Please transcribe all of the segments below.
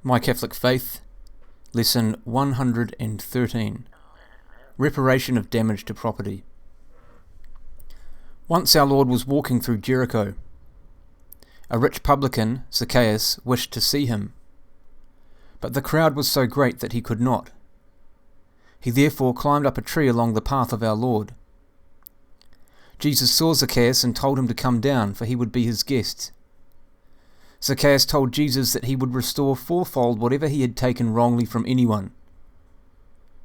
My Catholic Faith, Lesson 113, Reparation of Damage to Property. Once our Lord was walking through Jericho. A rich publican, Zacchaeus, wished to see him, but the crowd was so great that he could not. He therefore climbed up a tree along the path of our Lord. Jesus saw Zacchaeus and told him to come down, for he would be his guest. Zacchaeus told Jesus that he would restore fourfold whatever he had taken wrongly from anyone.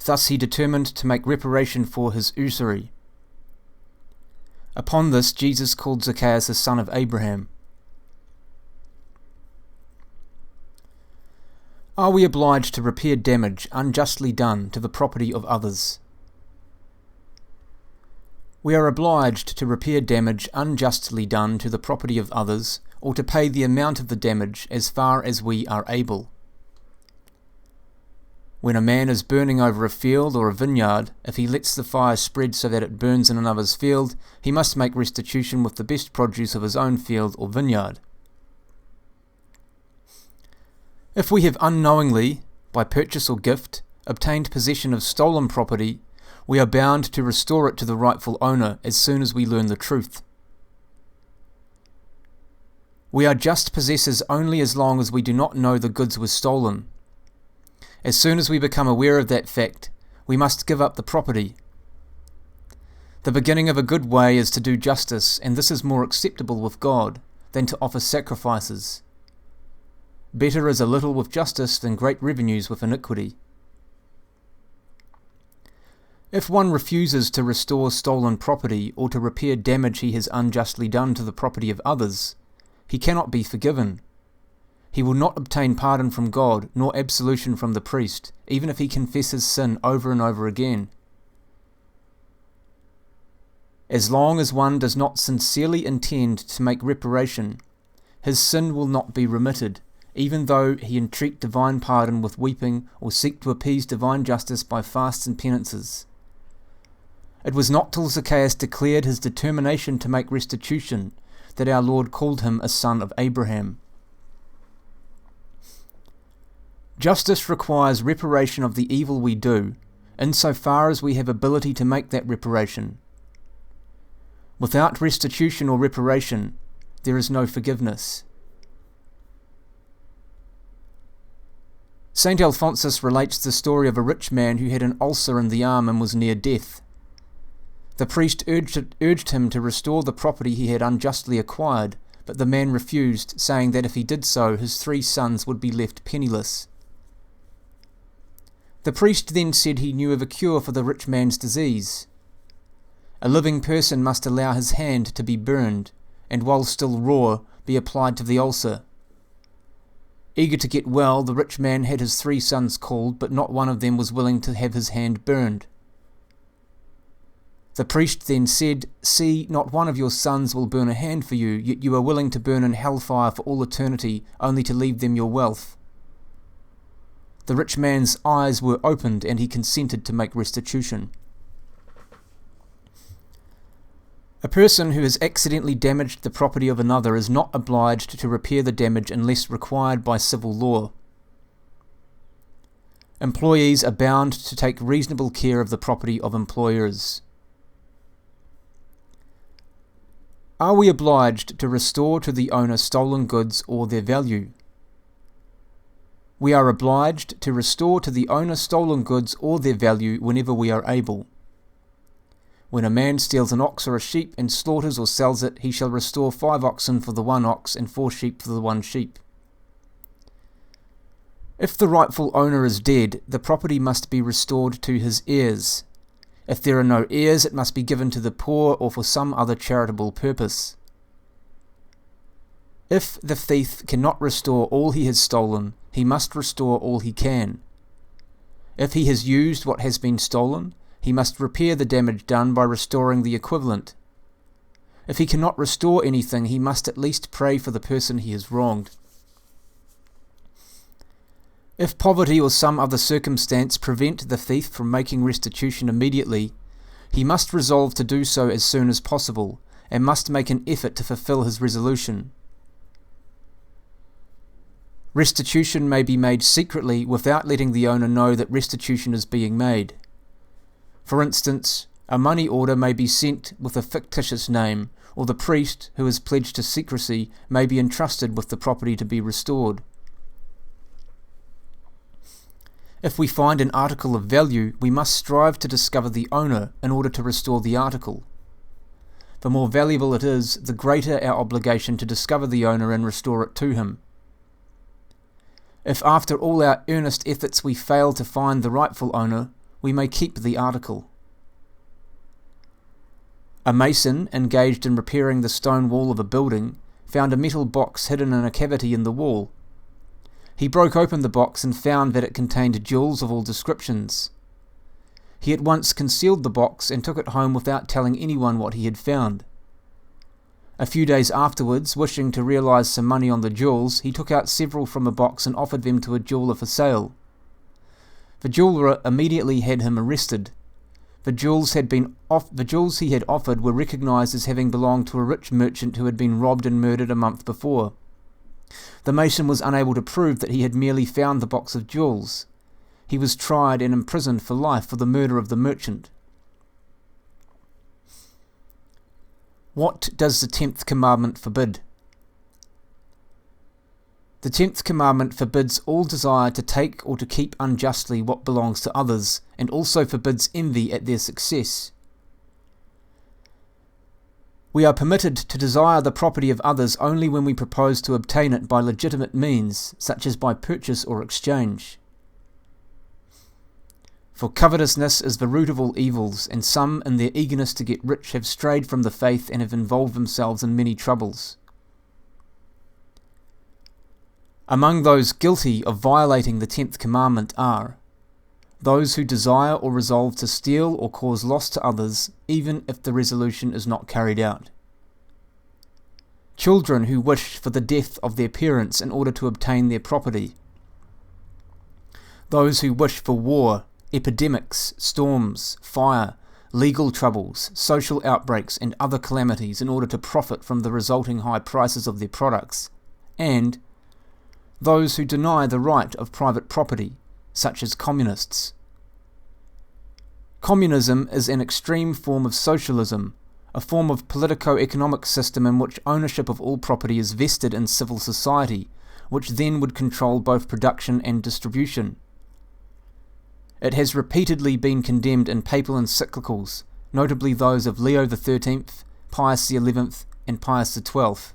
Thus he determined to make reparation for his usury. Upon this, Jesus called Zacchaeus a son of Abraham. Are we obliged to repair damage unjustly done to the property of others? We are obliged to repair damage unjustly done to the property of others, or to pay the amount of the damage as far as we are able. When a man is burning over a field or a vineyard, if he lets the fire spread so that it burns in another's field, he must make restitution with the best produce of his own field or vineyard. If we have unknowingly, by purchase or gift, obtained possession of stolen property, we are bound to restore it to the rightful owner as soon as we learn the truth. We are just possessors only as long as we do not know the goods were stolen. As soon as we become aware of that fact, we must give up the property. The beginning of a good way is to do justice, and this is more acceptable with God than to offer sacrifices. Better is a little with justice than great revenues with iniquity. If one refuses to restore stolen property or to repair damage he has unjustly done to the property of others, he cannot be forgiven. He will not obtain pardon from God, nor absolution from the priest, even if he confesses sin over and over again. As long as one does not sincerely intend to make reparation, his sin will not be remitted, even though he entreat divine pardon with weeping or seek to appease divine justice by fasts and penances. It was not till Zacchaeus declared his determination to make restitution that our Lord called him a son of Abraham. Justice requires reparation of the evil we do, insofar as we have ability to make that reparation. Without restitution or reparation, there is no forgiveness. St. Alphonsus relates the story of a rich man who had an ulcer in the arm and was near death. The priest urged him to restore the property he had unjustly acquired, but the man refused, saying that if he did so, his 3 sons would be left penniless. The priest then said he knew of a cure for the rich man's disease. A living person must allow his hand to be burned, and while still raw, be applied to the ulcer. Eager to get well, the rich man had his 3 sons called, but not one of them was willing to have his hand burned. The priest then said, "See, not one of your sons will burn a hand for you, yet you are willing to burn in hellfire for all eternity, only to leave them your wealth." The rich man's eyes were opened, and he consented to make restitution. A person who has accidentally damaged the property of another is not obliged to repair the damage unless required by civil law. Employees are bound to take reasonable care of the property of employers. Are we obliged to restore to the owner stolen goods or their value? We are obliged to restore to the owner stolen goods or their value whenever we are able. When a man steals an ox or a sheep and slaughters or sells it, he shall restore 5 oxen for the 1 ox and 4 sheep for the 1 sheep. If the rightful owner is dead, the property must be restored to his heirs. If there are no heirs, it must be given to the poor or for some other charitable purpose. If the thief cannot restore all he has stolen, he must restore all he can. If he has used what has been stolen, he must repair the damage done by restoring the equivalent. If he cannot restore anything, he must at least pray for the person he has wronged. If poverty or some other circumstance prevent the thief from making restitution immediately, he must resolve to do so as soon as possible, and must make an effort to fulfill his resolution. Restitution may be made secretly without letting the owner know that restitution is being made. For instance, a money order may be sent with a fictitious name, or the priest, who is pledged to secrecy, may be entrusted with the property to be restored. If we find an article of value, we must strive to discover the owner in order to restore the article. The more valuable it is, the greater our obligation to discover the owner and restore it to him. If after all our earnest efforts we fail to find the rightful owner, we may keep the article. A mason, engaged in repairing the stone wall of a building, found a metal box hidden in a cavity in the wall. He broke open the box and found that it contained jewels of all descriptions. He at once concealed the box and took it home without telling anyone what he had found. A few days afterwards, wishing to realize some money on the jewels, he took out several from a box and offered them to a jeweler for sale. The jeweler immediately had him arrested. The jewels he had offered were recognized as having belonged to a rich merchant who had been robbed and murdered a month before. The mason was unable to prove that he had merely found the box of jewels. He was tried and imprisoned for life for the murder of the merchant. What does the 10th commandment forbid? The 10th commandment forbids all desire to take or to keep unjustly what belongs to others, and also forbids envy at their success. We are permitted to desire the property of others only when we propose to obtain it by legitimate means, such as by purchase or exchange. For covetousness is the root of all evils, and some, in their eagerness to get rich, have strayed from the faith and have involved themselves in many troubles. Among those guilty of violating the 10th commandment are those who desire or resolve to steal or cause loss to others, even if the resolution is not carried out. Children who wish for the death of their parents in order to obtain their property. Those who wish for war, epidemics, storms, fire, legal troubles, social outbreaks, and other calamities in order to profit from the resulting high prices of their products. And those who deny the right of private property, such as communists. Communism is an extreme form of socialism, a form of politico-economic system in which ownership of all property is vested in civil society, which then would control both production and distribution. It has repeatedly been condemned in papal encyclicals, notably those of Leo XIII, Pius XI, and Pius XII.